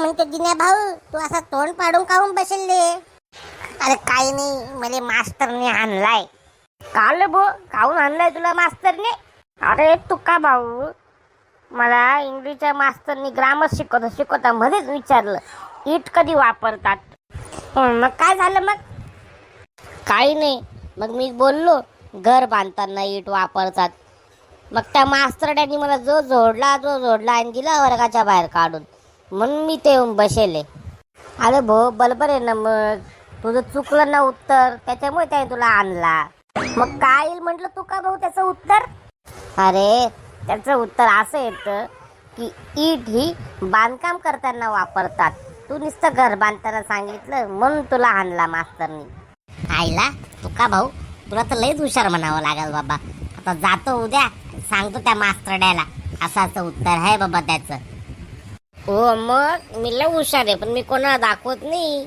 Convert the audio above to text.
म्हणते दिन्या भाऊ, तू असा तोंड पाडून काहून बसले? अरे काही नाही, मला मास्तरने आणलाय. काल बो काहून आणलाय तुला मास्तरने? अरे तुका भाऊ, मला इंग्लिशच्या मास्तरनी ग्रामर शिकवता मध्येच विचारलं, इट कधी वापरतात. मग काय झालं? मग काही नाही. मग मी बोललो घर बांधताना इट वापरतात. मग त्या मास्तरड्यानी मला जो जोडला आणि दिला वर्गाच्या बाहेर काढून. म्हणून मी ते येऊन बसेले. अरे भो बरोबर आहे ना, मग तुझं चुकलं ना उत्तर, त्याच्यामुळे त्याने तुला आणला. मग काय येईल म्हटलं तू का भाऊ त्याचं उत्तर? अरे त्याचं उत्तर असं येतं की इट ही बांधकाम करताना वापरतात. तू नुसतं घर बांधताना सांगितलं म्हणून तुला आणला मास्तरनी. आईला तुका भाऊ, तुला तर लयच हुशार म्हणावं लागेल बाबा. आता जातो उद्या, सांगतो त्या मास्तरड्याला असं उत्तर आहे बाबा त्याचं. हो मग मी लय हुशार आहे, पण मी कोणाला दाखवत नाही.